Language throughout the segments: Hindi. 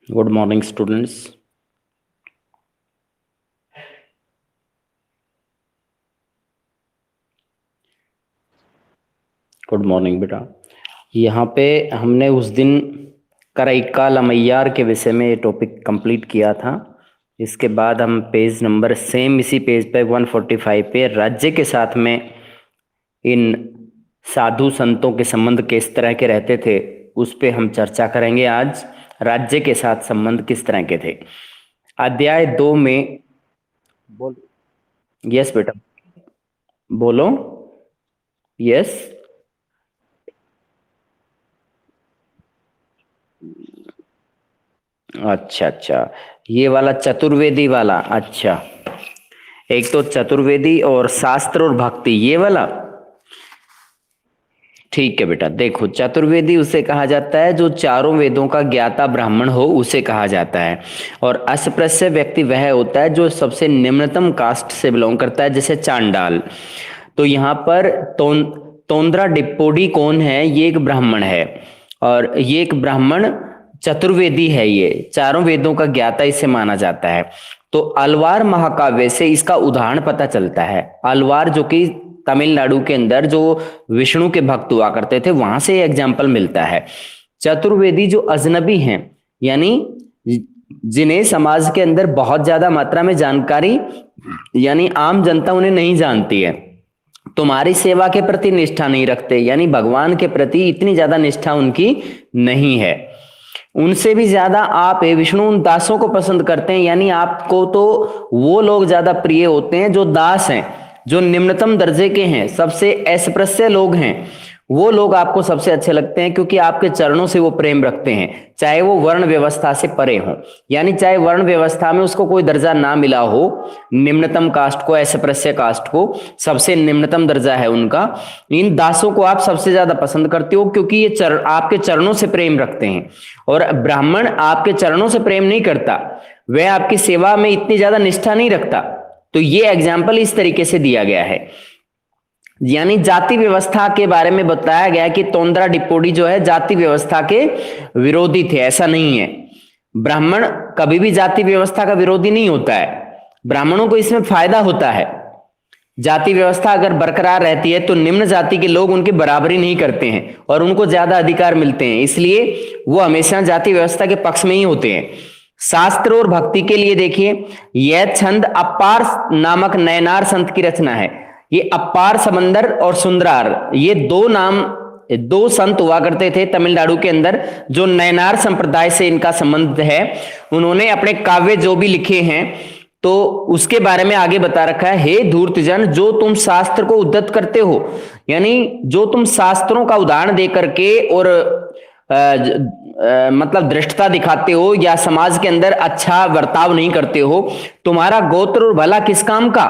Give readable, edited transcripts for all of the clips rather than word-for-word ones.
Good morning students. Good morning बेटा। यहाँ पे हमने उस दिन करइक्का लमैयार के विषय में ये टॉपिक कंप्लीट किया था। इसके बाद हम पेज नंबर सेम इसी पेज पे 145 पे राज्य के साथ में इन साधु संतों के संबंध किस तरह के रहते थे उस पे हम चर्चा करेंगे। आज राज्य के साथ संबंध किस तरह के थे। अध्याय 2 में बोल। यस बेटा बोलो। यस अच्छा अच्छा, ये वाला चतुर्वेदी वाला। अच्छा, एक तो चतुर्वेदी और शास्त्र और भक्ति, ये वाला। ठीक है बेटा, देखो चतुर्वेदी उसे कहा जाता है जो चारों वेदों का ज्ञाता ब्राह्मण हो, उसे कहा जाता है। और अस्पृश्य व्यक्ति वह होता है जो सबसे निम्नतम कास्ट से बिलोंग करता है, जैसे चांडाल। तो यहाँ पर तोंद्रा डिप्पोडी कौन है? ये एक ब्राह्मण है, और ये एक ब्राह्मण चतुर्वेदी है, ये चारों वेदों का ज्ञाता इसे माना जाता है। तो अलवार महाकाव्य से इसका उदाहरण पता चलता है। अलवार जो कि तमिलनाडु के अंदर जो विष्णु के भक्त हुआ करते थे, वहां से एग्जाम्पल मिलता है। चतुर्वेदी जो अजनबी हैं, यानी जिन्हें समाज के अंदर बहुत ज्यादा मात्रा में जानकारी, यानी आम जनता उन्हें नहीं जानती है, तुम्हारी सेवा के प्रति निष्ठा नहीं रखते, यानी भगवान के प्रति इतनी ज्यादा निष्ठा उनकी नहीं है। उनसे भी ज्यादा आप विष्णु उन दासों को पसंद करते हैं, यानी आपको तो वो लोग ज्यादा प्रिय होते हैं जो दास हैं, जो निम्नतम दर्जे के हैं, सबसे अस्पृश्य लोग हैं। वो लोग आपको सबसे अच्छे लगते हैं क्योंकि आपके चरणों से वो प्रेम रखते हैं, चाहे वो वर्ण व्यवस्था से परे हो, यानी चाहे वर्ण व्यवस्था में उसको कोई दर्जा ना मिला हो, निम्नतम कास्ट को, अस्पृश्य कास्ट को सबसे निम्नतम दर्जा है उनका, इन दासों को आप सबसे ज्यादा पसंद करते हो क्योंकि ये आपके चरणों से प्रेम रखते हैं। और ब्राह्मण आपके चरणों से प्रेम नहीं करता, वह आपकी सेवा में इतनी ज्यादा निष्ठा नहीं रखता। तो ये एग्जाम्पल इस तरीके से दिया गया है, यानी जाति व्यवस्था के बारे में बताया गया कि तोंद्रा डिप्पोडी जो है जाति व्यवस्था के विरोधी थे। ऐसा नहीं है, ब्राह्मण कभी भी जाति व्यवस्था का विरोधी नहीं होता है, ब्राह्मणों को इसमें फायदा होता है। जाति व्यवस्था अगर बरकरार रहती है तो निम्न जाति के लोग उनकी बराबरी नहीं करते हैं और उनको ज्यादा अधिकार मिलते हैं, इसलिए वो हमेशा जाति व्यवस्था के पक्ष में ही होते हैं। शास्त्र और भक्ति के लिए देखिए, यह छंद अपार नामक नयनार संत की रचना है। ये अपार समंदर और सुंदरार, ये दो संत हुआ करते थे तमिलनाडु के अंदर, जो नयनार संप्रदाय से इनका संबंध है। उन्होंने अपने काव्य जो भी लिखे हैं तो उसके बारे में आगे बता रखा है। हे धूर्तजन, जो तुम शास्त्र को उद्धत करते हो, यानी जो तुम शास्त्रों का उदाहरण दे करके और मतलब दृष्टता दिखाते हो या समाज के अंदर अच्छा बर्ताव नहीं करते हो, तुम्हारा गोत्र और भला किस काम का?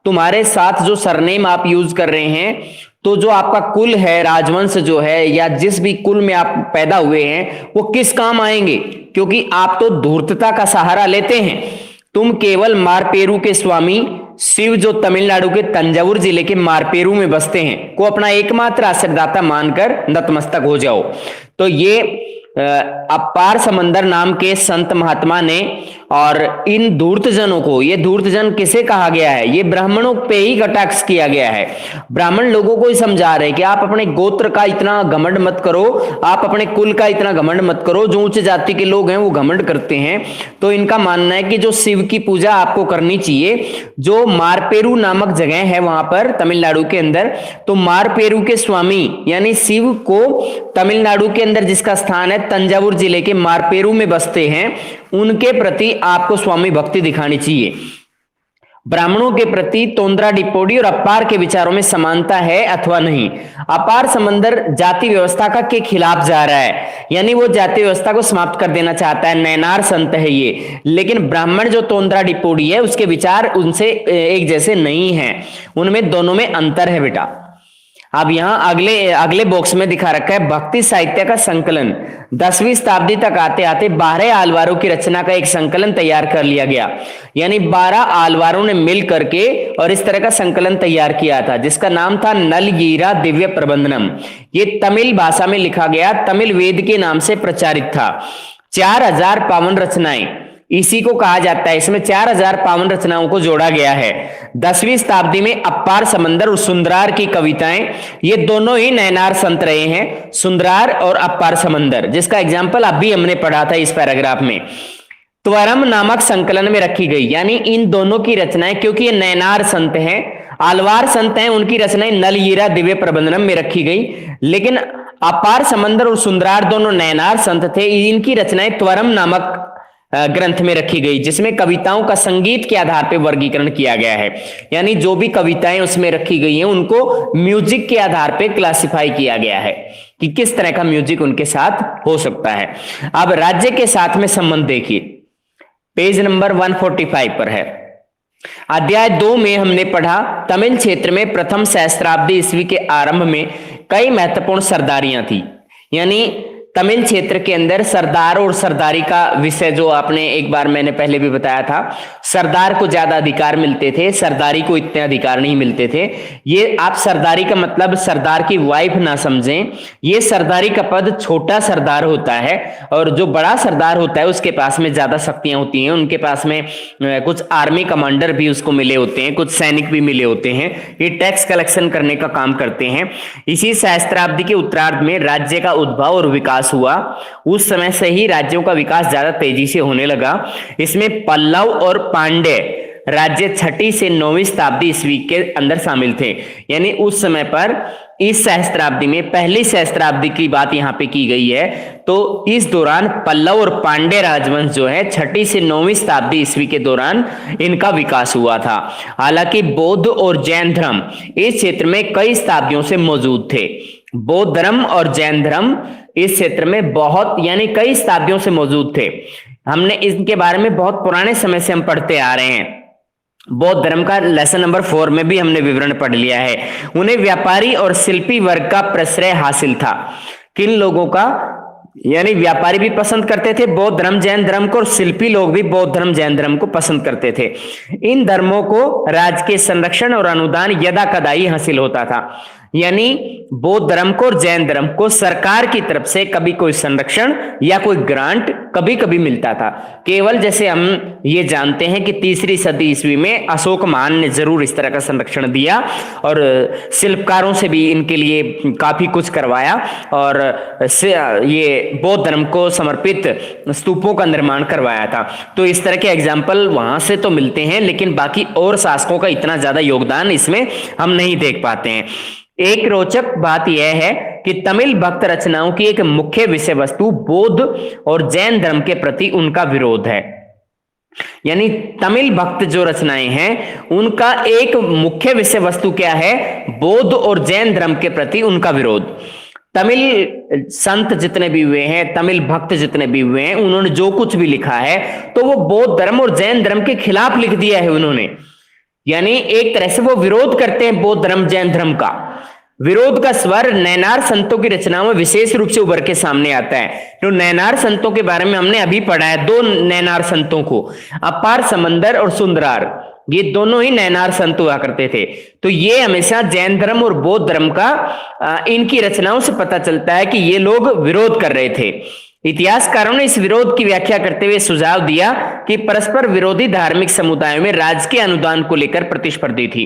तुम्हारे साथ जो सरनेम आप यूज कर रहे हैं, तो जो आपका कुल है, राजवंश जो है, या जिस भी कुल में आप पैदा हुए हैं, वो किस काम आएंगे? क्योंकि आप तो धूर्तता का सहारा लेते हैं। तुम केवल मारपेरू के स्वामी शिव, जो तमिलनाडु के तंजावुर जिले के मारपेरू में बसते हैं, को अपना एकमात्र आश्रयदाता मानकर नतमस्तक हो जाओ। तो ये अपार समंदर नाम के संत महात्मा ने, और इन धूर्तजनों को, ये धूर्तजन किसे कहा गया है? ये ब्राह्मणों पे ही कटाक्ष किया गया है। ब्राह्मण लोगों को ही समझा रहे कि आप अपने गोत्र का इतना घमंड मत करो, आप अपने कुल का इतना घमंड मत करो। जो उच्च जाति के लोग हैं वो घमंड करते हैं। तो इनका मानना है कि जो शिव की पूजा आपको करनी चाहिए, जो मारपेरू नामक जगह है वहां पर तमिलनाडु के अंदर, तो मारपेरू के स्वामी यानी शिव को तमिलनाडु के अंदर जिसका स्थान है तंजावुर जिले के मारपेरू में बसते हैं, उनके प्रति आपको स्वामी भक्ति दिखानी चाहिए। ब्राह्मणों के प्रति तोंद्रा डिप्पोडी और अपार के विचारों में समानता है अथवा नहीं? अपार समंदर जाति व्यवस्था का के खिलाफ जा रहा है, यानी वो जाति व्यवस्था को समाप्त कर देना चाहता है, नयनार संत है ये। लेकिन ब्राह्मण जो तोंद्रा डिप्पोडी है, उसके विचार उनसे एक जैसे नहीं है, उनमें दोनों में अंतर है बेटा। अब यहां अगले बॉक्स में दिखा रखा है भक्ति साहित्य का संकलन। 10वीं शताब्दी तक आते आते 12 आलवारों की रचना का एक संकलन तैयार कर लिया गया, यानी 12 आलवारों ने मिल करके और इस तरह का संकलन तैयार किया था, जिसका नाम था नलगीरा दिव्य प्रबंधनम। ये तमिल भाषा में लिखा गया, तमिल वेद के नाम से प्रचारित था। 4000 पावन रचनाएं, इसी को कहा जाता है, इसमें 4000 पावन रचनाओं को जोड़ा गया है। 10वीं शताब्दी में अपार समंदर और सुंदरार की कविताएं, ये दोनों ही नैनार संत रहे हैं, सुंदरार और अपार समंदर, जिसका एग्जाम्पल अभी हमने पढ़ा था इस पैराग्राफ में, त्वरम नामक संकलन में रखी गई। यानी इन दोनों की रचनाएं, क्योंकि ये नैनार संत हैं, आलवार संत हैं, उनकी रचनाएं नलयीरा दिव्य प्रबंधनम में रखी गई, लेकिन अपार समंदर और सुंदरार दोनों नैनार संत थे, इनकी रचनाएं त्वरम नामक ग्रंथ में रखी गई, जिसमें कविताओं का संगीत के आधार पर वर्गीकरण किया गया है। यानी जो भी कविताएं उसमें रखी गई हैं उनको म्यूजिक के आधार पर क्लासिफाई किया गया है कि किस तरह का म्यूजिक उनके साथ हो सकता है। अब राज्य के साथ में संबंध देखिए, पेज नंबर 145 पर है। अध्याय 2 में हमने पढ़ा तमिल क्षेत्र में प्रथम सहस्त्राब्दी ईस्वी के आरंभ में कई महत्वपूर्ण सरदारियां थी। यानी तमिल क्षेत्र के अंदर सरदार और सरदारी का विषय, जो आपने एक बार मैंने पहले भी बताया था, सरदार को ज्यादा अधिकार मिलते थे, सरदारी को इतने अधिकार नहीं मिलते थे। ये आप सरदारी का मतलब सरदार की वाइफ ना समझें, ये सरदारी का पद छोटा सरदार होता है, और जो बड़ा सरदार होता है उसके पास में ज्यादा शक्तियां होती हैं, उनके पास में कुछ आर्मी कमांडर भी उसको मिले होते हैं, कुछ सैनिक भी मिले होते हैं, ये टैक्स कलेक्शन करने का काम करते हैं। इसी सहस्त्राब्दी के उत्तरार्ध में राज्य का उद्भव और विकास हुआ। उस समय से ही राज्यों का विकास ज्यादा तेजी से होने लगा। इसमें पल्लव और पांड्य राज्य 6वीं से 9वीं शताब्दी ईस्वी के अंदर शामिल थे। यानी उस समय पर इस सहस्त्राब्दी में, पहली सहस्त्राब्दी की बात यहां पे की गई है, तो इस दौरान पल्लव और पांड्य राजवंश जो है 6वीं से 9वीं शताब्दी ईस्वी के दौरान इनका विकास हुआ था। हालांकि बौद्ध और जैन धर्म इस क्षेत्र में कई शताब्दियों से मौजूद थे। बौद्ध धर्म और जैन धर्म इस क्षेत्र में बहुत, यानी कई शताब्दियों से मौजूद थे। हमने इनके बारे में बहुत पुराने समय से हम पढ़ते आ रहे हैं। बौद्ध धर्म का लेसन नंबर 4 में भी हमने विवरण पढ़ लिया है। उन्हें व्यापारी और शिल्पी वर्ग का प्रश्रय हासिल था। किन लोगों का? यानी व्यापारी भी पसंद करते थे बौद्ध धर्म जैन धर्म को, और शिल्पी लोग भी बौद्ध धर्म जैन धर्म को पसंद करते थे। इन धर्मों को राज्य के संरक्षण और अनुदान यदा कदा ही हासिल होता था। यानी बौद्ध धर्म को और जैन धर्म को सरकार की तरफ से कभी कोई संरक्षण या कोई ग्रांट कभी कभी मिलता था। केवल जैसे हम ये जानते हैं कि 3री सदी ईस्वी में अशोक महान ने जरूर इस तरह का संरक्षण दिया, और शिल्पकारों से भी इनके लिए काफी कुछ करवाया, और ये बौद्ध धर्म को समर्पित स्तूपों का निर्माण करवाया था। तो इस तरह के एग्जाम्पल वहां से तो मिलते हैं, लेकिन बाकी और शासकों का इतना ज्यादा योगदान इसमें हम नहीं देख पाते हैं। एक रोचक बात यह है कि तमिल भक्त रचनाओं की एक मुख्य विषय वस्तु बौद्ध और जैन धर्म के प्रति उनका विरोध है। यानी तमिल भक्त जो रचनाएं हैं उनका एक मुख्य विषय वस्तु क्या है? बौद्ध और जैन धर्म के प्रति उनका विरोध। तमिल संत जितने भी हुए हैं, तमिल भक्त जितने भी हुए हैं, उन्होंने जो कुछ भी लिखा है तो वो बौद्ध धर्म और जैन धर्म के खिलाफ लिख दिया है उन्होंने। यानी एक तरह से वो विरोध करते हैं बौद्ध धर्म जैन धर्म का। विरोध का स्वर नैनार संतों की रचनाओं में विशेष रूप से उभर के सामने आता है। तो नैनार संतों के बारे में हमने अभी पढ़ा है, 2 नैनार संतों को, अपार समंदर और सुंदरार, ये दोनों ही नैनार संत हुआ करते थे। तो ये हमेशा जैन धर्म और बौद्ध धर्म का इनकी रचनाओं से पता चलता है कि ये लोग विरोध कर रहे थे। इतिहासकारों ने इस विरोध की व्याख्या करते हुए सुझाव दिया कि परस्पर विरोधी धार्मिक समुदायों में राज्य के अनुदान को लेकर प्रतिस्पर्धी थी।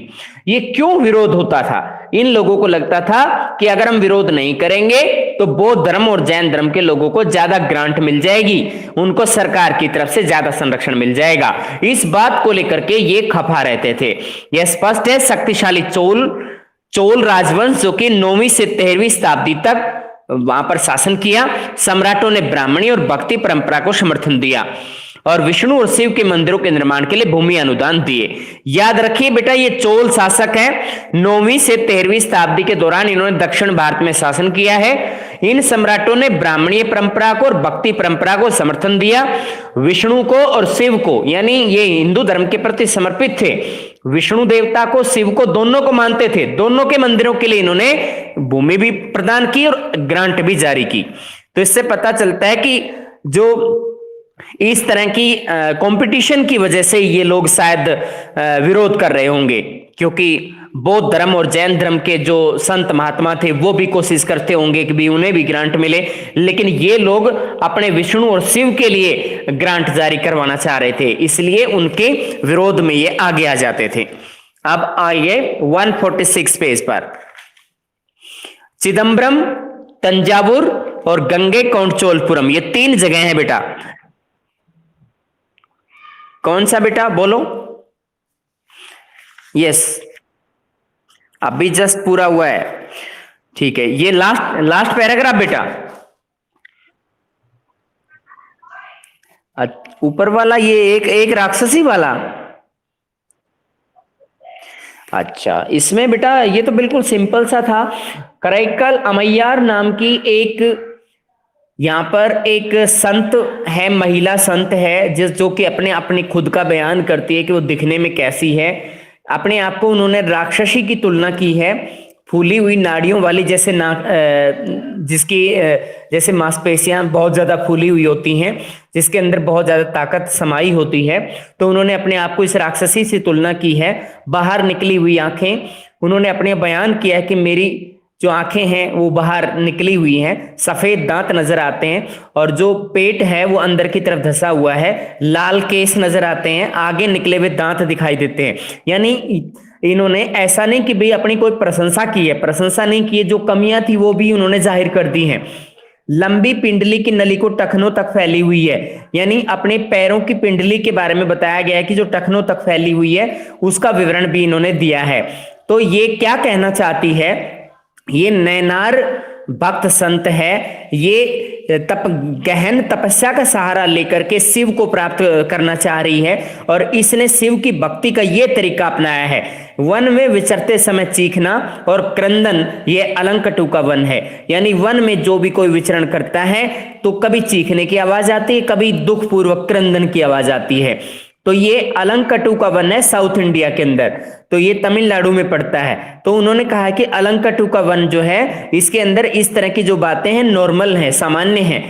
ये क्यों विरोध होता था? इन लोगों को लगता था कि अगर हम विरोध नहीं करेंगे तो बौद्ध धर्म और जैन धर्म के लोगों को ज्यादा ग्रांट मिल जाएगी, उनको सरकार की तरफ से ज्यादा संरक्षण मिल जाएगा। इस बात को लेकर के ये खफा रहते थे। यह स्पष्ट है, शक्तिशाली चोल राजवंश जो कि 9वीं से 13वीं शताब्दी तक वहां पर शासन किया, सम्राटों ने ब्राह्मणी और भक्ति परंपरा को समर्थन दिया और विष्णु और शिव के मंदिरों के निर्माण के लिए भूमि अनुदान दिए। याद रखिए बेटा, ये चोल शासक है। 9वीं से 13वीं शताब्दी के दौरान इन्होंने दक्षिण भारत में शासन किया है। इन सम्राटों ने ब्राह्मणीय परंपरा को और भक्ति परंपरा को समर्थन दिया। विष्णु को और शिव को, यानी ये हिंदू धर्म के प्रति समर्पित थे, विष्णु देवता को शिव को दोनों को मानते थे। दोनों के मंदिरों के लिए इन्होंने भूमि भी प्रदान की और ग्रांट भी जारी की। तो इससे पता चलता है कि जो इस तरह की कंपटीशन की वजह से ये लोग शायद विरोध कर रहे होंगे, क्योंकि बौद्ध धर्म और जैन धर्म के जो संत महात्मा थे वो भी कोशिश करते होंगे कि भी उन्हें भी ग्रांट मिले, लेकिन ये लोग अपने विष्णु और शिव के लिए ग्रांट जारी करवाना चाह रहे थे, इसलिए उनके विरोध में ये आगे आ जाते थे। अब आइए 146 पेज पर। चिदम्बरम, तंजावुर और गंगैकोंडचोलपुरम, ये 3 जगह हैं बेटा। कौन सा बेटा बोलो? यस, अभी जस्ट पूरा हुआ है। ठीक है, ये लास्ट पैराग्राफ बेटा। ऊपर वाला ये एक राक्षसी वाला। अच्छा, इसमें बेटा ये तो बिल्कुल सिंपल सा था। कराईकल अमैयार नाम की एक, यहाँ पर एक संत है, महिला संत है, जो कि अपने खुद का बयान करती है कि वो दिखने में कैसी है। अपने आप को उन्होंने राक्षसी की तुलना की है, फूली हुई नाड़ियों वाली, जैसे जिसकी जैसे मांसपेशियां बहुत ज्यादा फूली हुई होती हैं, जिसके अंदर बहुत ज्यादा ताकत समाई होती है। तो उन्होंने अपने आप को इस राक्षसी से तुलना की है। बाहर निकली हुई आंखें, उन्होंने अपने बयान किया है कि मेरी जो आंखें हैं वो बाहर निकली हुई हैं, सफेद दांत नजर आते हैं, और जो पेट है वो अंदर की तरफ धंसा हुआ है, लाल केस नजर आते हैं, आगे निकले हुए दांत दिखाई देते हैं। यानी इन्होंने ऐसा नहीं कि भाई अपनी कोई प्रशंसा की है, प्रशंसा नहीं की है, जो कमियां थी वो भी उन्होंने जाहिर कर दी हैं। लंबी पिंडली की नली को टखनों तक फैली हुई है, यानी अपने पैरों की पिंडली के बारे में बताया गया है कि जो टखनों तक फैली हुई है उसका विवरण भी इन्होंने दिया है। तो ये क्या कहना चाहती है, ये नैनार भक्त संत है, ये गहन तपस्या का सहारा लेकर के शिव को प्राप्त करना चाह रही है, और इसने शिव की भक्ति का ये तरीका अपनाया है। वन में विचरते समय चीखना और क्रंदन, ये अलंकटू का वन है। यानी वन में जो भी कोई विचरण करता है तो कभी चीखने की आवाज आती है, कभी दुख पूर्वक क्रंदन की आवाज आती है। तो ये अलंकटू का वन है साउथ इंडिया के अंदर, तो ये तमिलनाडु में पड़ता है। तो उन्होंने कहा कि अलंकटू का वन जो है, इसके अंदर इस तरह की जो बातें हैं नॉर्मल हैं, सामान्य हैं,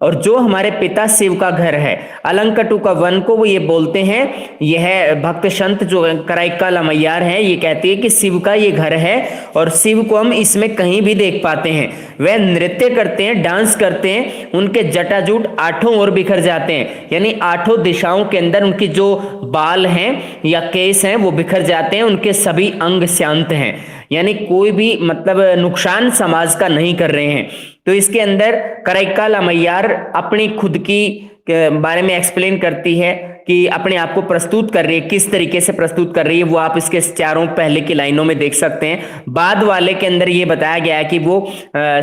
और जो हमारे पिता शिव का घर है अलंकटू का वन को वो ये बोलते हैं। यह भक्त संत जो कराईकाल अमैयार है, ये कहती है कि शिव का ये घर है, और शिव को हम इसमें कहीं भी देख पाते हैं। वह नृत्य करते हैं, डांस करते हैं, उनके जटाजूट 8 ओर बिखर जाते हैं, यानी 8 दिशाओं के अंदर उनकी जो बाल हैं या केस हैं वो बिखर जाते हैं, उनके सभी अंग शांत हैं, यानी कोई भी मतलब नुकसान समाज का नहीं कर रहे हैं। तो इसके अंदर कराईकाल अमैयार अपनी खुद की बारे में एक्सप्लेन करती है कि अपने आप को प्रस्तुत कर रही है, किस तरीके से प्रस्तुत कर रही है, वो आप इसके चारों पहले की लाइनों में देख सकते हैं। बाद वाले के अंदर ये बताया गया है कि वो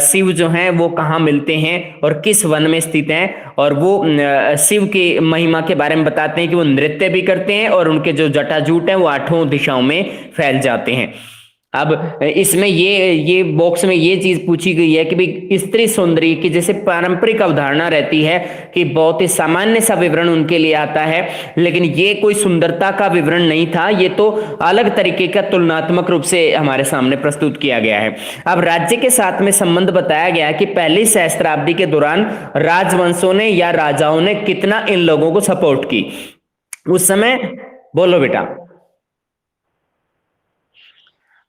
शिव जो हैं वो कहाँ मिलते हैं और किस वन में स्थित हैं, और वो शिव की महिमा के बारे में बताते हैं कि वो नृत्य भी करते हैं और उनके जो जटाजूट हैं वो 8 दिशाओं में फैल जाते हैं। अब इसमें ये बॉक्स में ये चीज पूछी गई है कि भाई स्त्री सौंदर्य की जैसे पारंपरिक अवधारणा रहती है कि बहुत ही सामान्य सा विवरण उनके लिए आता है, लेकिन ये कोई सुंदरता का विवरण नहीं था, ये तो अलग तरीके का तुलनात्मक रूप से हमारे सामने प्रस्तुत किया गया है। अब राज्य के साथ में संबंध बताया गया है कि पहली सहस्त्राब्दी के दौरान राजवंशों ने या राजाओं ने कितना इन लोगों को सपोर्ट की उस समय, बोलो बेटा।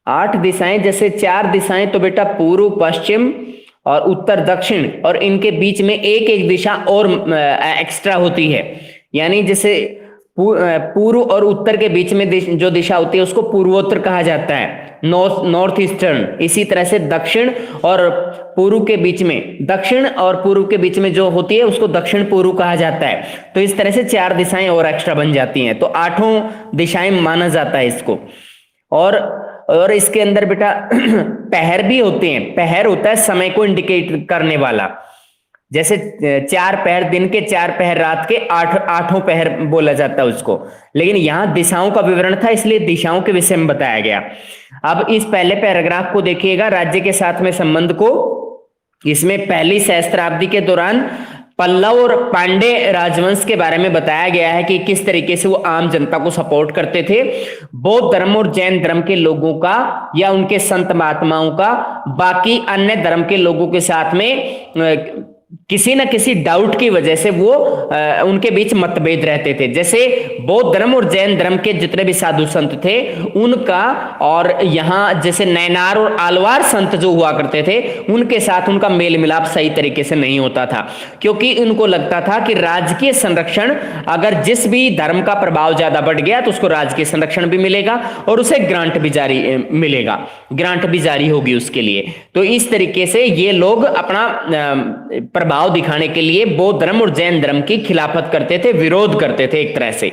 8 दिशाएं, जैसे 4 दिशाएं तो बेटा पूर्व पश्चिम और उत्तर दक्षिण, और इनके बीच में एक एक दिशा और एक्स्ट्रा होती है, यानी जैसे पूर्व और उत्तर के बीच में जो दिशा होती है उसको पूर्वोत्तर कहा जाता है, नॉर्थ ईस्टर्न। इसी तरह से दक्षिण और पूर्व के बीच में, दक्षिण और पूर्व के बीच में जो होती है उसको दक्षिण पूर्व कहा जाता है। तो इस तरह से 4 दिशाएं और एक्स्ट्रा बन जाती हैं, तो 8 दिशाएं माना जाता है इसको। और इसके अंदर बेटा पहर भी होते हैं। पहर होता है समय को इंडिकेट करने वाला, जैसे 4 पहर दिन के, 4 पहर रात के, 8 पहर बोला जाता है उसको। लेकिन यहाँ दिशाओं का विवरण था, इसलिए दिशाओं के विषय में बताया गया। अब इस पहले पैराग्राफ को देखिएगा, राज्य के साथ में संबंध को। इसमें पहली सहस्त्राब्दी के दौरान पल्लव और पांडे राजवंश के बारे में बताया गया है कि किस तरीके से वो आम जनता को सपोर्ट करते थे। बौद्ध धर्म और जैन धर्म के लोगों का या उनके संत महात्माओं का बाकी अन्य धर्म के लोगों के साथ में किसी न किसी डाउट की वजह से वो उनके बीच मतभेद रहते थे। जैसे बौद्ध धर्म और जैन धर्म के जितने भी साधु संत थे उनका, और यहाँ जैसे नैनार और आलवार संत जो हुआ करते थे उनके साथ उनका मेल मिलाप सही तरीके से नहीं होता था, क्योंकि उनको लगता था कि राजकीय संरक्षण, अगर जिस भी धर्म का प्रभाव ज्यादा बढ़ गया तो उसको राजकीय संरक्षण भी मिलेगा और उसे ग्रांट भी जारी मिलेगा, ग्रांट भी जारी होगी उसके लिए। तो इस तरीके से ये लोग अपना प्रभाव दिखाने के लिए बौद्ध धर्म और जैन धर्म की खिलाफत करते थे, विरोध करते थे एक तरह से।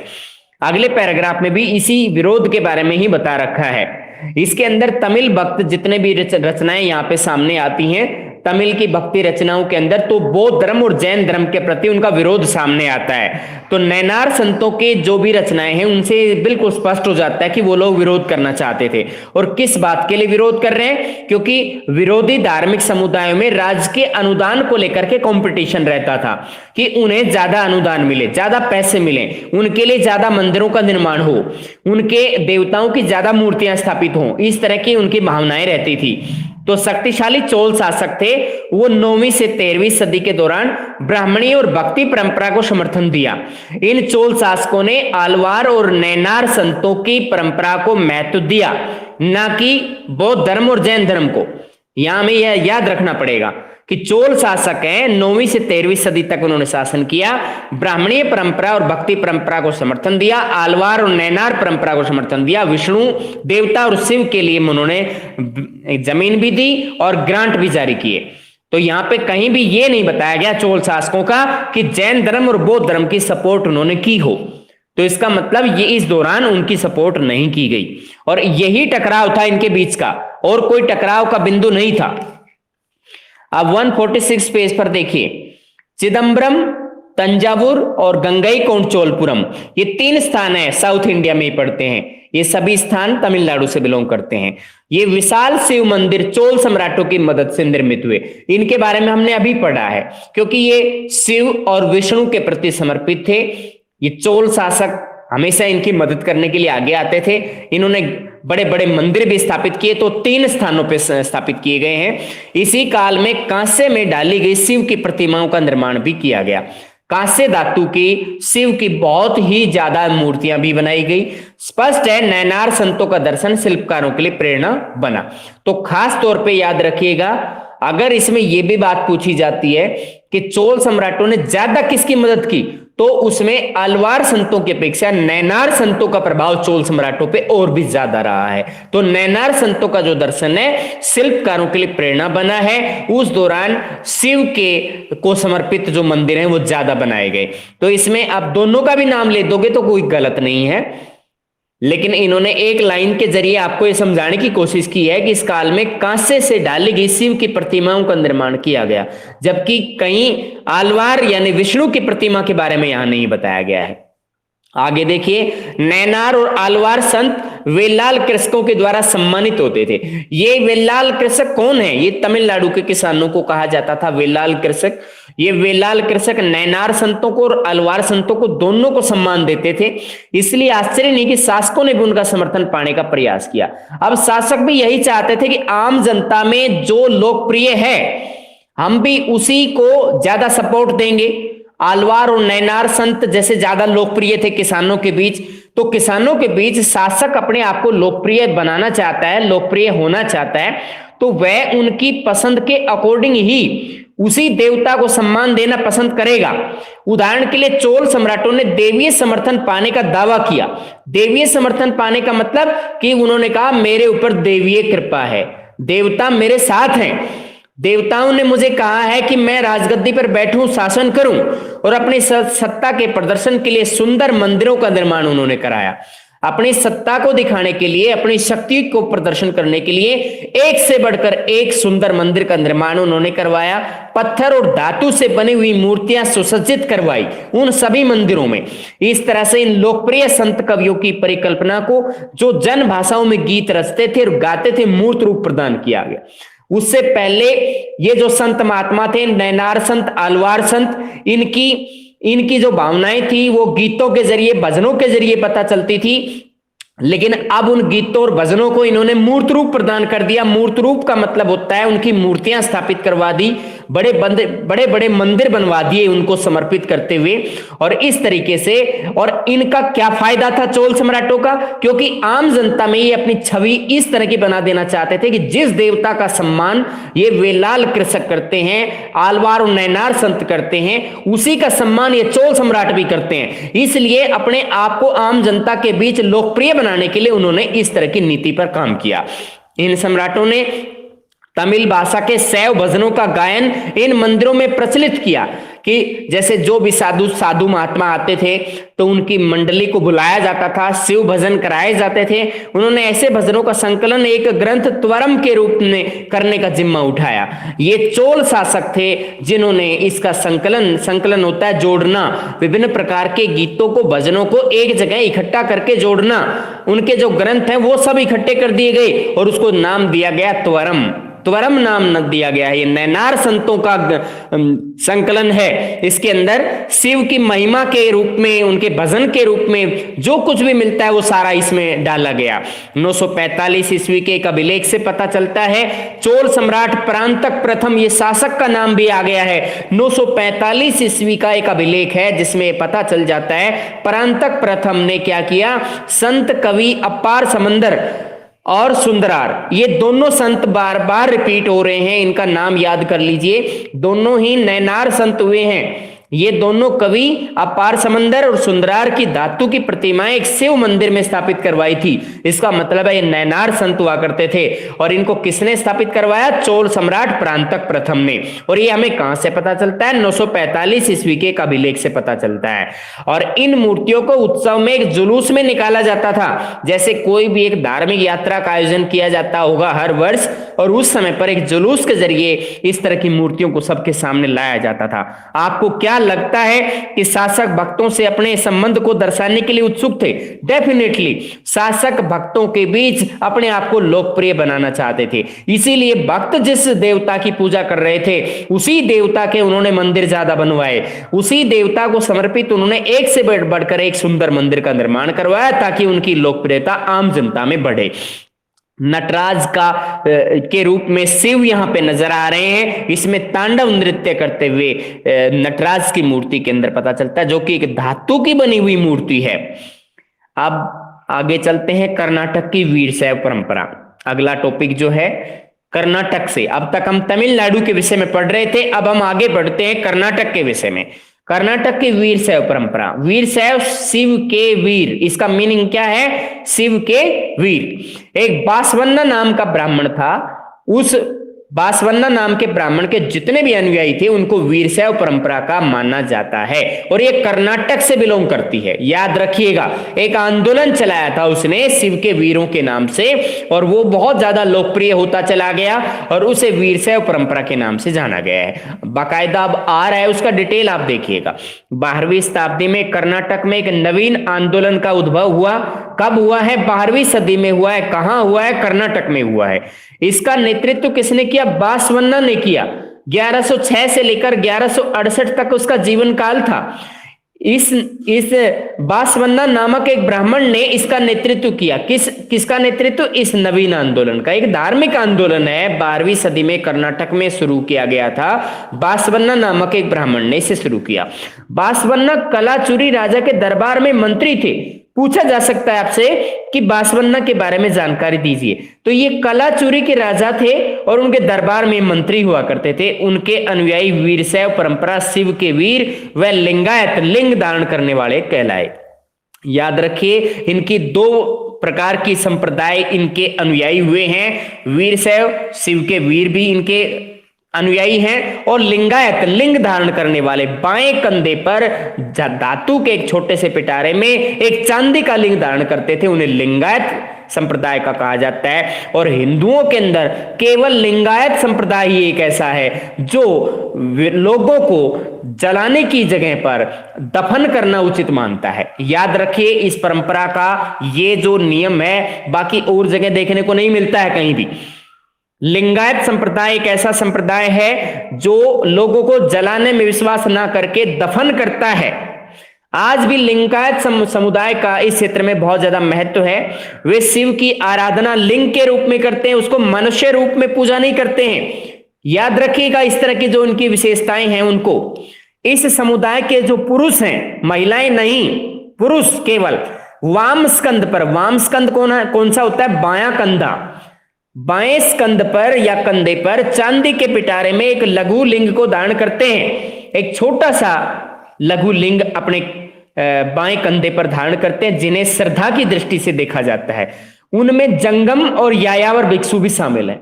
अगले पैराग्राफ में भी इसी विरोध के बारे में ही बता रखा है। इसके अंदर तमिल भक्त जितने भी रचनाएं यहाँ पे सामने आती हैं, तमिल की भक्ति रचनाओं के अंदर, तो बौद्ध धर्म और जैन धर्म के प्रति उनका विरोध सामने आता है। तो नैनार संतों के जो भी रचनाएं हैं उनसे बिल्कुल स्पष्ट हो जाता है कि वो लोग विरोध करना चाहते थे। और किस बात के लिए विरोध कर रहे हैं? क्योंकि विरोधी धार्मिक समुदायों में राजकीय अनुदान को लेकर के कंपटीशन रहता था कि उन्हें ज्यादा अनुदान मिले, ज्यादा पैसे मिले, उनके लिए ज्यादा मंदिरों का निर्माण हो, उनके देवताओं की ज्यादा मूर्तियां स्थापित हो, इस तरह की उनकी भावनाएं रहती थी। तो शक्तिशाली चोल शासक थे, वो 9वीं से 13वीं सदी के दौरान ब्राह्मणी और भक्ति परंपरा को समर्थन दिया। इन चोल शासकों ने आलवार और नैनार संतों की परंपरा को महत्व दिया, ना कि बौद्ध धर्म और जैन धर्म को। यहां में यह याद रखना पड़ेगा कि चोल शासक हैं, 9वीं से 13वीं सदी तक उन्होंने शासन किया, ब्राह्मणीय परंपरा और भक्ति परंपरा को समर्थन दिया, आलवार और नैनार परंपरा को समर्थन दिया, विष्णु देवता और शिव के लिए उन्होंने जमीन भी दी और ग्रांट भी जारी किए। तो यहां पे कहीं भी ये नहीं बताया गया चोल शासकों का कि जैन धर्म और बौद्ध धर्म की सपोर्ट उन्होंने की हो। तो इसका मतलब ये इस दौरान उनकी सपोर्ट नहीं की गई, और यही टकराव था इनके बीच का, और कोई टकराव का बिंदु नहीं था। अब 146 पेज पर देखिए, चिदम्बरम, तंजावुर और गंगईकोंड चोलपुरम, ये 3 स्थान है साउथ इंडिया में ही पड़ते हैं। ये सभी स्थान तमिलनाडु से बिलोंग करते हैं। ये विशाल शिव मंदिर चोल सम्राटों की मदद से निर्मित हुए। इनके बारे में हमने अभी पढ़ा है, क्योंकि ये शिव और विष्णु के प्रति समर्पित थे। ये चोल शासक हमेशा इनकी मदद करने के लिए आगे आते थे। इन्होंने बड़े बड़े मंदिर भी स्थापित किए, तो 3 स्थानों पर स्थापित किए गए हैं। इसी काल में कांसे में डाली गई शिव की प्रतिमाओं का निर्माण भी किया गया। कांस्य धातु की शिव की बहुत ही ज्यादा मूर्तियां भी बनाई गई। स्पष्ट है नैनार संतों का दर्शन शिल्पकारों के लिए प्रेरणा बना। तो खास तौर पे याद रखिएगा, अगर इसमें यह भी बात पूछी जाती है कि चोल सम्राटों ने ज्यादा किसकी मदद की, तो उसमें अलवार संतों की अपेक्षा नैनार संतों का प्रभाव चोल सम्राटों पे और भी ज्यादा रहा है। तो नैनार संतों का जो दर्शन है शिल्पकारों के लिए प्रेरणा बना है। उस दौरान शिव के को समर्पित जो मंदिर हैं वो ज्यादा बनाए गए। तो इसमें आप दोनों का भी नाम ले दोगे तो कोई गलत नहीं है, लेकिन इन्होंने एक लाइन के जरिए आपको यह समझाने की कोशिश की है कि इस काल में कांसे से डाली गई शिव की प्रतिमाओं का निर्माण किया गया, जबकि कहीं आलवार यानी विष्णु की प्रतिमा के बारे में यहां नहीं बताया गया है। आगे देखिए, नैनार और आलवार संत वेलाल कृषकों के द्वारा सम्मानित होते थे। ये वेलाल कृषक कौन है? ये तमिलनाडु के किसानों को कहा जाता था वेलाल कृषक। ये वेलाल कृषक नैनार संतों को और अलवार संतों को दोनों को सम्मान देते थे। इसलिए आश्चर्य नहीं कि शासकों ने भी उनका समर्थन पाने का प्रयास किया। अब शासक भी यही चाहते थे कि आम जनता में जो लोकप्रिय है हम भी उसी को ज्यादा सपोर्ट देंगे। आलवार और नैनार संत जैसे ज्यादा लोकप्रिय थे किसानों के बीच, तो किसानों के बीच शासक अपने आप को लोकप्रिय बनाना चाहता है, लोकप्रिय होना चाहता है, तो वह उनकी पसंद के अकॉर्डिंग ही उसी देवता को सम्मान देना पसंद करेगा। उदाहरण के लिए चोल सम्राटों ने देवीय समर्थन पाने का दावा किया। देवीय समर्थन पाने का मतलब कि उन्होंने कहा मेरे ऊपर देवीय कृपा है, देवता मेरे साथ हैं, देवताओं ने मुझे कहा है कि मैं राजगद्दी पर बैठूं, शासन करूं, और अपनी सत्ता के प्रदर्शन के लिए सुंदर मंदिरों का निर्माण उन्होंने कराया। अपनी सत्ता को दिखाने के लिए, अपनी शक्ति को प्रदर्शन करने के लिए एक से बढ़कर एक सुंदर मंदिर का निर्माण उन्होंने करवाया। पत्थर और धातु से बनी हुई मूर्तियां सुसज्जित करवाई उन सभी मंदिरों में। इस तरह से इन लोकप्रिय संत कवियों की परिकल्पना को, जो जन भाषाओं में गीत रचते थे और गाते थे, मूर्त रूप प्रदान किया गया। उससे पहले ये जो संत महात्मा थे, नैनार संत, आलवार संत, इनकी जो भावनाएं थी वो गीतों के जरिए, भजनों के जरिए पता चलती थी। लेकिन अब उन गीतों और भजनों को इन्होंने मूर्त रूप प्रदान कर दिया। मूर्त रूप का मतलब होता है उनकी मूर्तियां स्थापित करवा दी, बड़े बड़े मंदिर बनवा दिए उनको समर्पित करते हुए। और इस तरीके से, और इनका क्या फायदा था चोल सम्राटों का, क्योंकि आम जनता में ये अपनी छवि इस तरह की बना देना चाहते थे कि जिस देवता का सम्मान ये वेलाल कृषक करते हैं, आलवार और नैनार संत करते हैं, उसी का सम्मान ये चोल सम्राट भी करते हैं। इसलिए अपने आप को आम जनता के बीच लोकप्रिय बनाने के लिए उन्होंने इस तरह की नीति पर काम किया। इन सम्राटों ने तमिल भाषा के शैव भजनों का गायन इन मंदिरों में प्रचलित किया कि जैसे जो भी साधु महात्मा आते थे तो उनकी मंडली को बुलाया जाता था, शिव भजन कराए जाते थे। उन्होंने ऐसे भजनों का संकलन एक ग्रंथ त्वरम के रूप में करने का जिम्मा उठाया। ये चोल शासक थे जिन्होंने इसका संकलन होता है जोड़ना, विभिन्न प्रकार के गीतों को, भजनों को एक जगह इकट्ठा करके जोड़ना। उनके जो ग्रंथ हैं वो सब इकट्ठे कर दिए गए और उसको नाम दिया गया त्वरम। त्वरम नाम न दिया गया है। ये नैनार संतों का संकलन है। इसके अंदर शिव की महिमा के रूप में, उनके भजन के रूप में जो कुछ भी मिलता है वो सारा इसमें डाला गया। 945 ईस्वी के एक अभिलेख से पता चलता है चोल सम्राट परांतक प्रथम, ये शासक का नाम भी आ गया है। 945 ईस्वी का एक अभिलेख है जिसमें पता चल जाता है परांतक प्रथम ने क्या किया, संत कवि अपार समंदर और सुंदरार, ये दोनों संत बार बार रिपीट हो रहे हैं, इनका नाम याद कर लीजिए। दोनों ही नैनार संत हुए हैं। ये दोनों कवि अपार समंदर और सुंदरार की धातु की प्रतिमाएं एक शिव मंदिर में स्थापित करवाई थी। इसका मतलब है ये नैनार संत हुआ करते थे। और इनको किसने स्थापित करवाया? चोल सम्राट परांतक प्रथम ने। और ये हमें कहां से पता चलता है? 945 ईस्वी के एक अभिलेख से पता चलता है। और इन मूर्तियों को उत्सव में एक जुलूस में निकाला जाता था, जैसे कोई भी एक धार्मिक यात्रा का आयोजन किया जाता होगा हर वर्ष, और उस समय पर एक जुलूस के जरिए इस तरह की मूर्तियों को सबके सामने लाया जाता था। आपको क्या लगता है कि शासक भक्तों से अपने संबंध को दर्शाने के लिए उत्सुक थे? डेफिनेटली शासक भक्तों के बीच अपने आप को लोकप्रिय बनाना चाहते थे। इसीलिए भक्त जिस देवता की पूजा कर रहे थे उसी देवता के उन्होंने मंदिर ज्यादा बनवाए, उसी देवता को समर्पित उन्होंने एक से बढ़कर एक सुंदर मंदिर का निर्माण करवाया ताकि उनकी लोकप्रियता आम जनता में बढ़े। नटराज के रूप में शिव यहां पे नजर आ रहे हैं। इसमें तांडव नृत्य करते हुए नटराज की मूर्ति के अंदर पता चलता है, जो कि एक धातु की बनी हुई मूर्ति है। अब आगे चलते हैं कर्नाटक की वीरशैव परंपरा। अगला टॉपिक जो है कर्नाटक से, अब तक हम तमिलनाडु के विषय में पढ़ रहे थे, अब हम आगे बढ़ते हैं कर्नाटक के विषय में। कर्नाटक की वीरशैव परंपरा। वीरशैव शिव के वीर, इसका मीनिंग क्या है? शिव के वीर। एक बासवन्ना नाम का ब्राह्मण था, उस बासवन्ना नाम के ब्राह्मण के जितने भी अनुयायी थे उनको वीरशैव परंपरा का माना जाता है, और ये कर्नाटक से बिलोंग करती है। याद रखिएगा, एक आंदोलन चलाया था उसने शिव के वीरों के नाम से, और वो बहुत ज्यादा लोकप्रिय होता चला गया और उसे वीरशैव परंपरा के नाम से जाना गया है। बाकायदा अब आ रहा है उसका डिटेल, आप देखिएगा। 12वीं शताब्दी में कर्नाटक में एक नवीन आंदोलन का उद्भव हुआ। कब हुआ है? 12वीं सदी में हुआ है। कहां हुआ है? कर्नाटक में हुआ है। इसका नेतृत्व किसने किया? बासवन्ना ने किया। 1106 से लेकर 1168 तक उसका जीवन काल था। इस बासवन्ना नामक एक ब्राह्मण ने इसका नेतृत्व किया। किसका नेतृत्व? इस नवीन आंदोलन का। एक धार्मिक आंदोलन है, 12वीं सदी में कर्नाटक में शुरू किया गया था। बासवन्ना नामक एक ब्राह्मण ने इसे शुरू किया। बासवन्ना कलाचुरी राजा के दरबार में मंत्री थे। पूछा जा सकता है आपसे कि बासवन्ना के बारे में जानकारी दीजिए, तो ये कलाचुरी के राजा थे और उनके दरबार में मंत्री हुआ करते थे। उनके अनुयायी वीरशैव परंपरा, शिव के वीर व लिंगायत, लिंग धारण करने वाले कहलाए। याद रखिए, इनकी दो प्रकार की संप्रदाय इनके अनुयायी हुए हैं। वीरशैव, शिव के वीर भी इनके अनुयायी हैं, और लिंगायत, लिंग धारण करने वाले। बाएं कंधे पर धातु के एक छोटे से पिटारे में एक चांदी का लिंग धारण करते थे, उन्हें लिंगायत संप्रदाय का कहा जाता है। और हिंदुओं के अंदर केवल लिंगायत संप्रदाय ही एक ऐसा है जो लोगों को जलाने की जगह पर दफन करना उचित मानता है। याद रखिए, इस परंपरा का ये जो नियम है बाकी और जगह देखने को नहीं मिलता है कहीं भी। लिंगायत संप्रदाय एक ऐसा संप्रदाय है जो लोगों को जलाने में विश्वास ना करके दफन करता है। आज भी लिंगायत समुदाय का इस क्षेत्र में बहुत ज्यादा महत्व है। वे शिव की आराधना लिंग के रूप में करते हैं, उसको मनुष्य रूप में पूजा नहीं करते हैं। याद रखिएगा इस तरह की जो उनकी विशेषताएं हैं उनको। इस समुदाय के जो पुरुष हैं, महिलाएं नहीं, पुरुष केवल वाम स्कंद पर, वाम स्कंद कौन सा होता है? बायां कंधा, बाएं स्कंद पर या कंधे पर चांदी के पिटारे में एक लघु लिंग को धारण करते हैं। एक छोटा सा लघु लिंग अपने बाएं कंधे पर धारण करते हैं, जिन्हें श्रद्धा की दृष्टि से देखा जाता है। उनमें जंगम और यायावर भिक्षु भी शामिल है।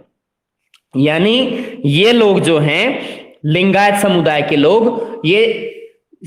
यानी ये लोग जो हैं लिंगायत समुदाय के लोग, ये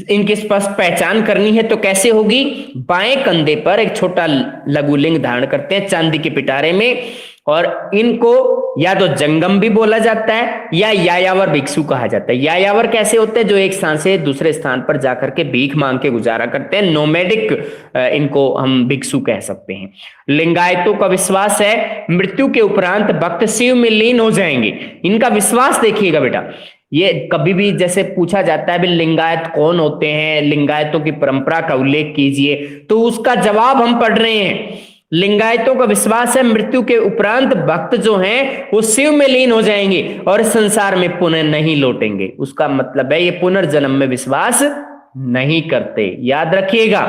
इनकी स्पष्ट पहचान करनी है तो कैसे होगी? बाएं कंधे पर एक छोटा लघु लिंग धारण करते हैं चांदी के पिटारे में, और इनको या तो जंगम भी बोला जाता है या यायावर भिक्षु कहा जाता है। यायावर कैसे होते हैं? जो एक स्थान से दूसरे स्थान पर जाकर के भीख मांग के गुजारा करते हैं, नोमैडिक, इनको हम भिक्षु कह सकते हैं। लिंगायतों का विश्वास है मृत्यु के उपरांत भक्त शिव में लीन हो जाएंगे। इनका विश्वास देखिएगा बेटा, ये कभी भी जैसे पूछा जाता है भी लिंगायत कौन होते हैं, लिंगायतों की परंपरा का उल्लेख कीजिए, तो उसका जवाब हम पढ़ रहे हैं। लिंगायतों का विश्वास है मृत्यु के उपरांत भक्त जो हैं वो शिव में लीन हो जाएंगे और संसार में पुनः नहीं लौटेंगे। उसका मतलब है ये पुनर्जन्म में विश्वास नहीं करते। याद रखिएगा,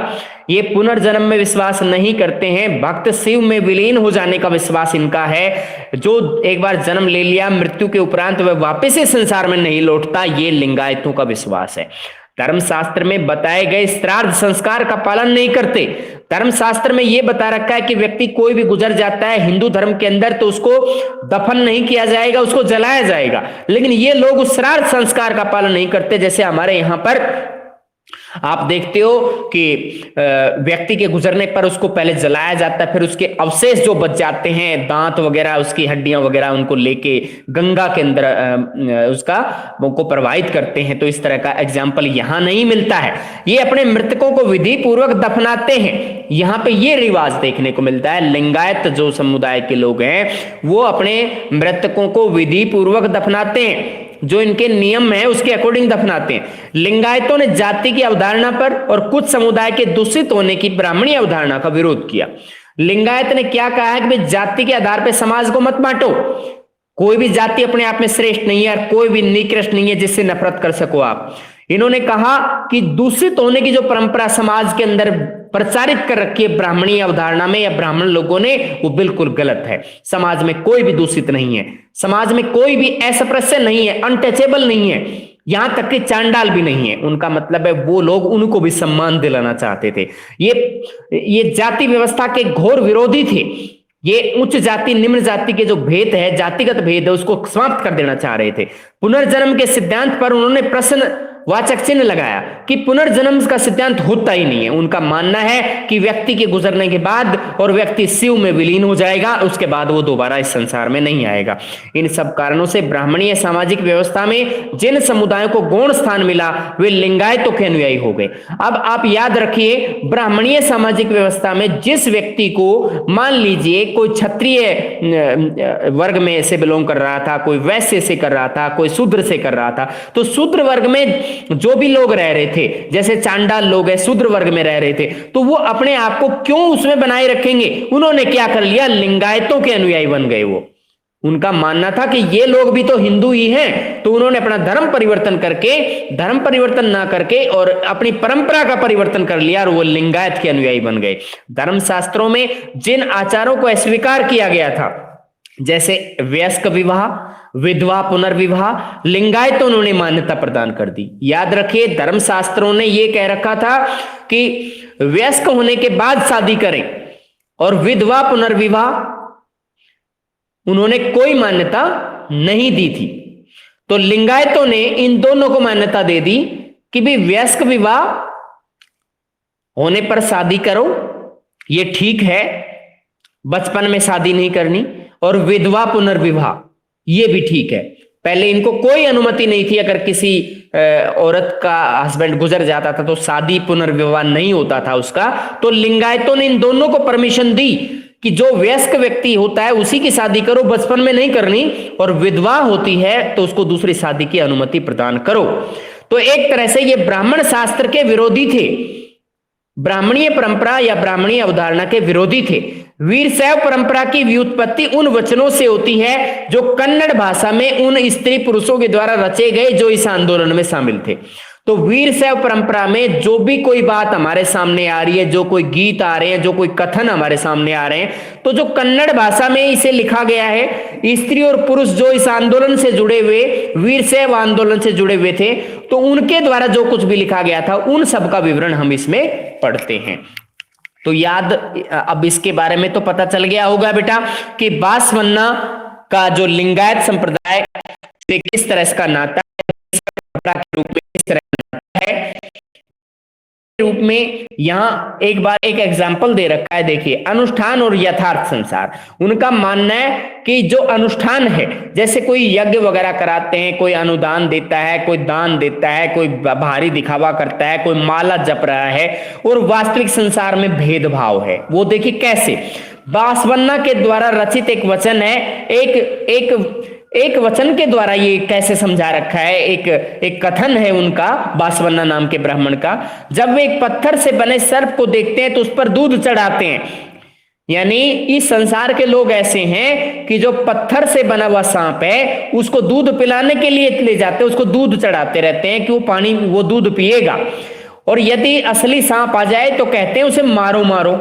ये पुनर्जन्म में विश्वास नहीं करते हैं, भक्त शिव में विलीन हो जाने का विश्वास इनका है। जो एक बार जन्म ले लिया, मृत्यु के उपरांत वह वापस से संसार में नहीं लौटता, ये लिंगायतों का विश्वास है। धर्मशास्त्र में बताए गए श्राद्ध संस्कार का पालन नहीं करते। धर्मशास्त्र में यह बता रखा है कि व्यक्ति कोई भी गुजर जाता है हिंदू धर्म के अंदर तो उसको दफन नहीं किया जाएगा, उसको जलाया जाएगा, लेकिन ये लोग उस श्राद्ध संस्कार का पालन नहीं करते। जैसे हमारे यहां पर आप देखते हो कि व्यक्ति के गुजरने पर उसको पहले जलाया जाता है, फिर उसके अवशेष जो बच जाते हैं, दांत वगैरह, उसकी हड्डियां वगैरह, उनको लेके गंगा के अंदर उसका को प्रवाहित करते हैं। तो इस तरह का एग्जाम्पल यहां नहीं मिलता है। ये अपने मृतकों को विधि पूर्वक दफनाते हैं, यहां पे ये रिवाज देखने को मिलता है। लिंगायत जो समुदाय के लोग हैं वो अपने मृतकों को विधि पूर्वक दफनाते हैं, जो इनके नियम है उसके अकॉर्डिंग दफनाते हैं। लिंगायतों ने जाति की अवधारणा पर और कुछ समुदाय के दूषित होने की ब्राह्मणी अवधारणा का विरोध किया। लिंगायत ने क्या कहा है कि भाई जाति के आधार पर समाज को मत बांटो, कोई भी जाति अपने आप में श्रेष्ठ नहीं है, कोई भी निकृष्ट नहीं है जिससे नफरत कर सको आप। इन्होंने कहा कि दूषित होने की जो परंपरा समाज के अंदर प्रचारित कर रखी है ब्राह्मणी अवधारणा में या ब्राह्मण लोगों ने, वो बिल्कुल गलत है। समाज में कोई भी दूषित नहीं है, समाज में कोई भी अस्पृश्य नहीं है, अनटचेबल नहीं है, यहां तक कि चांडाल भी नहीं है। उनका मतलब है वो लोग उनको भी सम्मान दिलाना चाहते थे। ये जाति व्यवस्था के घोर विरोधी थे। ये उच्च जाति निम्न जाति के जो भेद है, जातिगत भेद है, उसको समाप्त कर देना चाह रहे थे। पुनर्जन्म के सिद्धांत पर उन्होंने प्रश्न वाचक चिन्ह लगाया कि पुनर्जन्म का सिद्धांत होता ही नहीं है। उनका मानना है कि व्यक्ति के गुजरने के बाद और व्यक्ति शिव में विलीन हो जाएगा, उसके बाद वो दोबारा इस संसार में नहीं आएगा। इन सब कारणों से ब्राह्मणीय सामाजिक व्यवस्था में जिन समुदायों को गौण स्थान मिला वे लिंगायतों के अनुयायी हो गए। अब आप याद रखिए, ब्राह्मणीय सामाजिक व्यवस्था में जिस व्यक्ति को मान लीजिए कोई क्षत्रिय वर्ग में से बिलोंग कर रहा था, कोई वैश्य से कर रहा था, कोई शूद्र से कर रहा था, तो शूद्र वर्ग में जो भी लोग रह रहे थे, जैसे चांडाल लोग हैं शूद्र वर्ग में रह रहे थे, तो वो अपने आप को क्यों उसमें बनाए रखेंगे? उन्होंने क्या कर लिया? लिंगायतों के अनुयायी बन गए। वो उनका मानना था कि ये लोग भी तो हिंदू ही हैं, तो उन्होंने अपना धर्म परिवर्तन करके, धर्म परिवर्तन ना करके और अपनी परंपरा का परिवर्तन कर लिया और वो लिंगायत के अनुयायी बन गए। धर्मशास्त्रों में जिन आचारों को अस्वीकार किया गया था, जैसे वयस्क विवाह, विधवा पुनर्विवाह, लिंगायतों उन्होंने मान्यता प्रदान कर दी। याद रखिए, धर्मशास्त्रों ने यह कह रखा था कि वयस्क होने के बाद शादी करें, और विधवा पुनर्विवाह उन्होंने कोई मान्यता नहीं दी थी। तो लिंगायतों ने इन दोनों को मान्यता दे दी कि भी वयस्क विवाह होने पर शादी करो, ये ठीक है, बचपन में शादी नहीं करनी, और विधवा पुनर्विवाह ये भी ठीक है। पहले इनको कोई अनुमति नहीं थी, अगर किसी औरत का हस्बैंड गुजर जाता था तो शादी पुनर्विवाह नहीं होता था उसका। तो लिंगायतों ने इन दोनों को परमिशन दी कि जो वयस्क व्यक्ति होता है उसी की शादी करो, बचपन में नहीं करनी, और विधवा होती है तो उसको दूसरी शादी की अनुमति प्रदान करो। तो एक तरह से ये ब्राह्मण शास्त्र के विरोधी थे। ब्राह्मणीय परंपरा या ब्राह्मणीय अवधारणा के विरोधी थे। वीरशैव परंपरा की व्युत्पत्ति उन वचनों से होती है जो कन्नड़ भाषा में उन स्त्री पुरुषों के द्वारा रचे गए जो इस आंदोलन में शामिल थे। तो वीरशैव परंपरा में जो भी कोई बात हमारे सामने आ रही है, जो कोई गीत आ रहे हैं, जो कोई कथन हमारे सामने आ रहे हैं, तो जो कन्नड़ भाषा में इसे लिखा गया है, स्त्री और पुरुष जो इस आंदोलन से जुड़े हुए, वीरशैव आंदोलन से जुड़े हुए थे, तो उनके द्वारा जो कुछ भी लिखा गया था उन सब का विवरण हम इसमें पढ़ते हैं। तो याद, अब इसके बारे में तो पता चल गया होगा बेटा कि बासवन्ना का जो लिंगायत संप्रदाय से किस तरह इसका नाता है, के रूप में किस तरह है रूप में। यहां एक बार एक एग्जाम्पल दे रखा है, देखिए, अनुष्ठान और यथार्थ संसार। उनका मानना है कि जो अनुष्ठान है, जैसे कोई यज्ञ वगैरह कराते हैं, कोई अनुदान देता है, कोई दान देता है, कोई भारी दिखावा करता है, कोई माला जप रहा है, और वास्तविक संसार में भेदभाव है। वो देखिए कैसे बासवन्ना के द्वारा रचित एक वचन है, एक वचन के द्वारा ये कैसे समझा रखा है। एक कथन है उनका, बासवन्ना नाम के ब्राह्मण का। जब वे एक पत्थर से बने सर्प को देखते हैं तो उस पर दूध चढ़ाते हैं। यानी इस संसार के लोग ऐसे हैं कि जो पत्थर से बना हुआ सांप है उसको दूध पिलाने के लिए ले जाते हैं, उसको दूध चढ़ाते रहते हैं कि वो दूध पिएगा। और यदि असली सांप आ जाए तो कहते हैं उसे मारो मारो।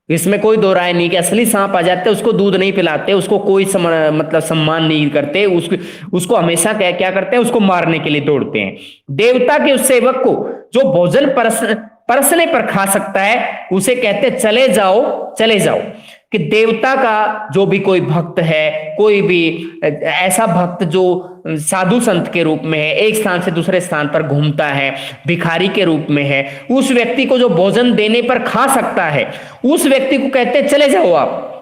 इसमें कोई दो राय नहीं कि असली सांप आ जाते उसको दूध नहीं पिलाते, उसको कोई मतलब सम्मान नहीं करते, उसको हमेशा क्या करते हैं, उसको मारने के लिए दौड़ते हैं। देवता के उस सेवक को जो भोजन परसने पर खा सकता है उसे कहते चले जाओ चले जाओ। कि देवता का जो भी कोई भक्त है, कोई भी ऐसा भक्त जो साधु संत के रूप में है, एक स्थान से दूसरे स्थान पर घूमता है, भिखारी के रूप में है, उस व्यक्ति को जो भोजन देने पर खा सकता है उस व्यक्ति को कहते चले जाओ आप।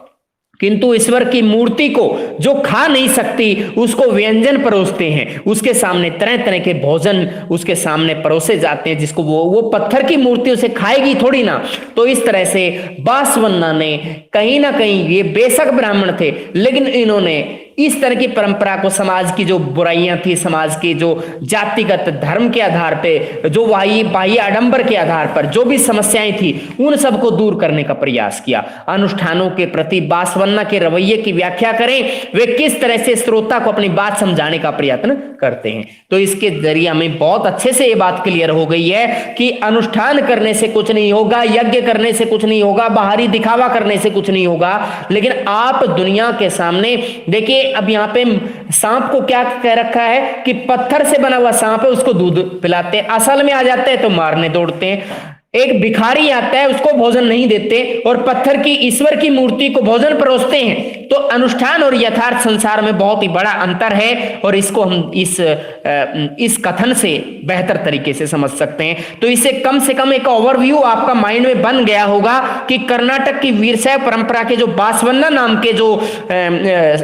किंतु ईश्वर की मूर्ति को जो खा नहीं सकती उसको व्यंजन परोसते हैं, उसके सामने तरह तरह के भोजन उसके सामने परोसे जाते हैं, जिसको वो पत्थर की मूर्ति उसे खाएगी थोड़ी ना। तो इस तरह से बासवन्ना ने कहीं ना कहीं, ये बेशक ब्राह्मण थे लेकिन इन्होंने इस तरह की परंपरा को, समाज की जो बुराइयां थी, समाज की जो जातिगत धर्म के आधार पे, जो बाह्य आडंबर के आधार पर जो भी समस्याएं थी, उन सबको दूर करने का प्रयास किया। अनुष्ठानों के प्रति बासवन्ना के रवैये की व्याख्या करें, वे किस तरह से श्रोता को अपनी बात समझाने का प्रयत्न करते हैं। तो इसके जरिए हमें बहुत अच्छे से ये बात क्लियर हो गई है कि अनुष्ठान करने से कुछ नहीं होगा, यज्ञ करने से कुछ नहीं होगा, बाहरी दिखावा करने से कुछ नहीं होगा, लेकिन आप दुनिया के सामने देखिए। अब यहां पे सांप को क्या कह रखा है कि पत्थर से बना हुआ सांप है, उसको दूध पिलाते हैं, असल में आ जाते हैं तो मारने दौड़ते हैं। एक भिखारी आता है उसको भोजन नहीं देते और पत्थर की ईश्वर की मूर्ति को भोजन परोसते हैं। तो अनुष्ठान और यथार्थ संसार में बहुत ही बड़ा अंतर है और इसको हम इस कथन से बेहतर तरीके से समझ सकते हैं। तो इसे कम से कम एक ओवरव्यू आपका माइंड में बन गया होगा कि कर्नाटक की वीरशैव परंपरा के जो बासवन्ना नाम के जो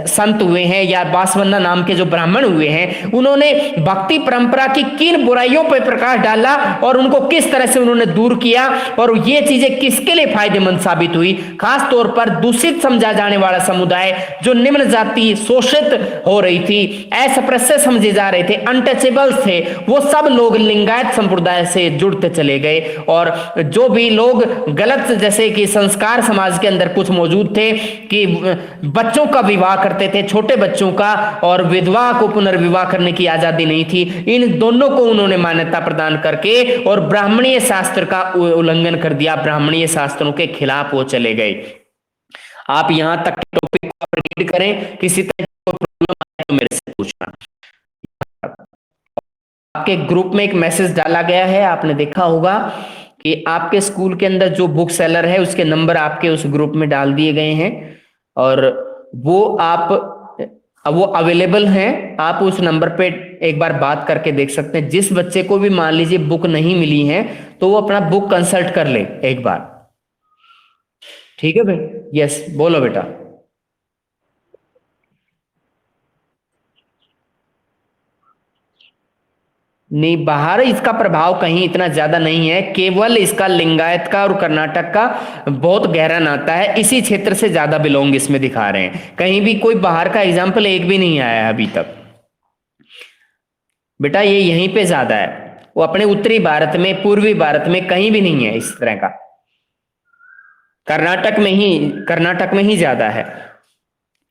संत हुए हैं या बासवन्ना नाम के जो ब्राह्मण हुए हैं, उन्होंने भक्ति परंपरा की किन बुराइयों पर प्रकाश डाला और उनको किस तरह से उन्होंने दूर किया, और ये चीजें किसके लिए फायदेमंद साबित हुई। खास तौर पर दूषित समझा जाने वाला समुदाय, जो निम्न जाति शोषित हो रही थी, अस्पृश्य समझे जा रहे थे, अनटचेबल्स थे, वो सब लोग लिंगायत संप्रदाय से जुड़ते चले गए। और जो भी लोग गलत, जैसे कि संस्कार समाज के अंदर कुछ मौजूद थे कि बच्चों का विवाह करते थे, छोटे बच्चों का, और विधवा को पुनर्विवाह करने की आजादी नहीं थी, इन दोनों को उन्होंने मान्यता प्रदान करके और ब्राह्मणीय शास्त्र का उल्लंघन कर दिया, ब्राह्मणीय शास्त्रों के खिलाफ वो चले गए। आप यहां तक टॉपिक को रीड करें, किसी तरह की प्रॉब्लम आए तो मेरे से पूछना। आपके ग्रुप में एक मैसेज डाला गया है, आपने देखा होगा कि आपके स्कूल के अंदर जो बुक सेलर है उसके नंबर आपके उस ग्रुप में डाल दिए गए हैं और वो अवेलेबल हैं। आप उस नंबर पे एक बार बात करके देख सकते हैं। जिस बच्चे को भी मान लीजिए बुक नहीं मिली है तो वो अपना बुक कंसल्ट कर ले एक बार, ठीक है भाई? यस, बोलो बेटा। नहीं, बाहर इसका प्रभाव कहीं इतना ज्यादा नहीं है, केवल इसका लिंगायत का और कर्नाटक का बहुत गहरा नाता है, इसी क्षेत्र से ज्यादा बिलोंग इसमें दिखा रहे हैं। कहीं भी कोई बाहर का एग्जाम्पल एक भी नहीं आया है अभी तक बेटा, ये यहीं पे ज्यादा है। वो अपने उत्तरी भारत में, पूर्वी भारत में कहीं भी नहीं है इस तरह का। कर्नाटक में ही ज्यादा है।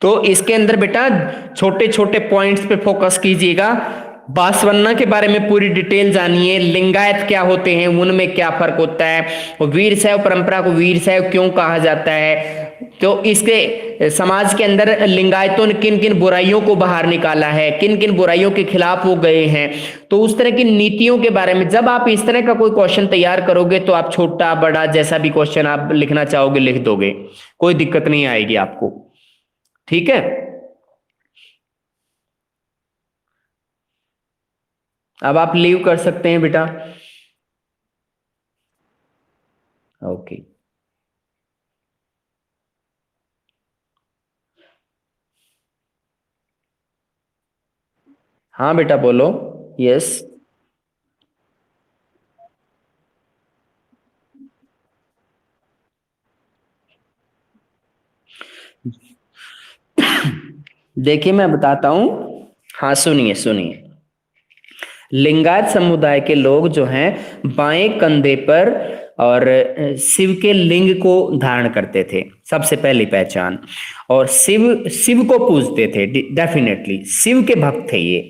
तो इसके अंदर बेटा छोटे छोटे पॉइंट्स पे फोकस कीजिएगा। बासवन्ना के बारे में पूरी डिटेल जानिए, लिंगायत क्या होते हैं, उनमें क्या फर्क होता है, और वीर शैव परंपरा को वीर शैव क्यों कहा जाता है, तो इसके समाज के अंदर लिंगायतों ने किन किन बुराइयों को बाहर निकाला है, किन किन बुराइयों के खिलाफ वो गए हैं, तो उस तरह की नीतियों के बारे में जब आप इस तरह का कोई क्वेश्चन तैयार करोगे तो आप छोटा बड़ा जैसा भी क्वेश्चन आप लिखना चाहोगे लिख दोगे, कोई दिक्कत नहीं आएगी आपको। ठीक है, अब आप लीव कर सकते हैं बेटा। ओके। हाँ बेटा बोलो। यस। देखिए मैं बताता हूं। हाँ सुनिए सुनिए। लिंगायत समुदाय के लोग जो हैं बाएं कंधे पर और शिव के लिंग को धारण करते थे, सबसे पहली पहचान। और शिव शिव को पूजते थे, डेफिनेटली शिव के भक्त थे ये।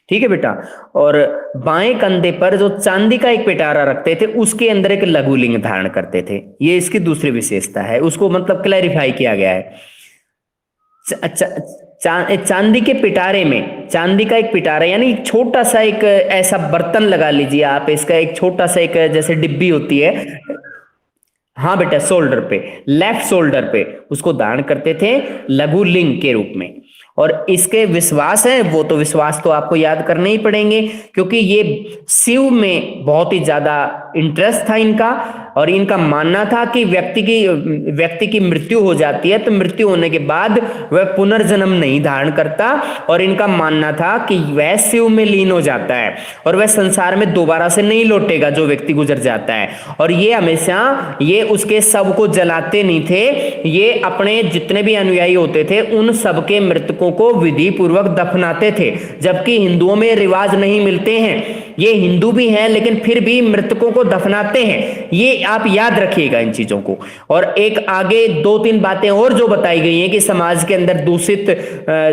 ठीक है बेटा। और बाएं कंधे पर जो चांदी का एक पिटारा रखते थे उसके अंदर एक लघु लिंग धारण करते थे, ये इसकी दूसरी विशेषता है, उसको मतलब क्लैरिफाई किया गया है। चांदी के पिटारे में, चांदी का एक पिटारा यानी एक छोटा सा एक ऐसा बर्तन लगा लीजिए आप, इसका एक छोटा सा एक जैसे डिब्बी होती है। हाँ बेटा, शोल्डर पे, लेफ्ट शोल्डर पे उसको धारण करते थे लघु लिंग के रूप में। और इसके विश्वास है, वो तो विश्वास तो आपको याद करने ही पड़ेंगे, क्योंकि ये शिव में बहुत ही ज्यादा इंटरेस्ट था इनका। और इनका मानना था कि व्यक्ति की मृत्यु हो जाती है तो मृत्यु होने के बाद वह पुनर्जन्म नहीं धारण करता, और इनका मानना था कि वह शिव में लीन हो जाता है और वह संसार में दोबारा से नहीं लौटेगा जो व्यक्ति गुजर जाता है। और ये हमेशा ये उसके शव को जलाते नहीं थे, ये अपने जितने भी अनुयायी होते थे उन सबके मृतकों को विधि पूर्वक दफनाते थे, जबकि हिंदुओं में रिवाज नहीं मिलते हैं। ये हिंदू भी हैं लेकिन फिर भी मृतकों को दफनाते हैं, ये आप याद रखिएगा इन चीजों को। और एक आगे दो तीन बातें और जो बताई गई हैं कि समाज के अंदर दूषित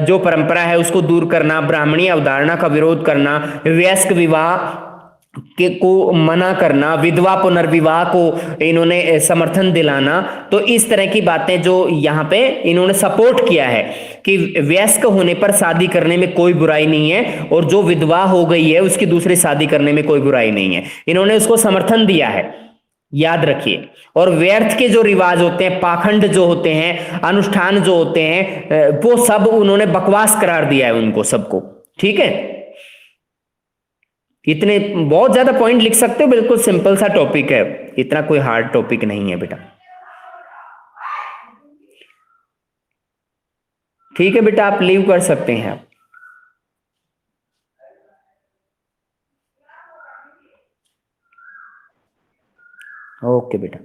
जो परंपरा है उसको दूर करना, ब्राह्मणी अवधारणा का विरोध करना, वयस्क विवाह के को मना करना, विधवा पुनर्विवाह को इन्होंने समर्थन दिलाना, तो इस तरह की बातें जो यहाँ पे इन्होंने सपोर्ट किया है कि वयस्क होने पर शादी करने में कोई बुराई नहीं है और जो विधवा हो गई है उसकी दूसरी शादी करने में कोई बुराई नहीं है, इन्होंने उसको समर्थन दिया है, याद रखिए। और व्यर्थ के जो रिवाज होते हैं, पाखंड जो होते हैं, अनुष्ठान जो होते हैं, वो सब उन्होंने बकवास करार दिया है उनको सबको। ठीक है, इतने बहुत ज्यादा पॉइंट लिख सकते हो, बिल्कुल सिंपल सा टॉपिक है, इतना कोई हार्ड टॉपिक नहीं है बेटा। ठीक है बेटा, आप लीव कर सकते हैं आप। ओके बेटा।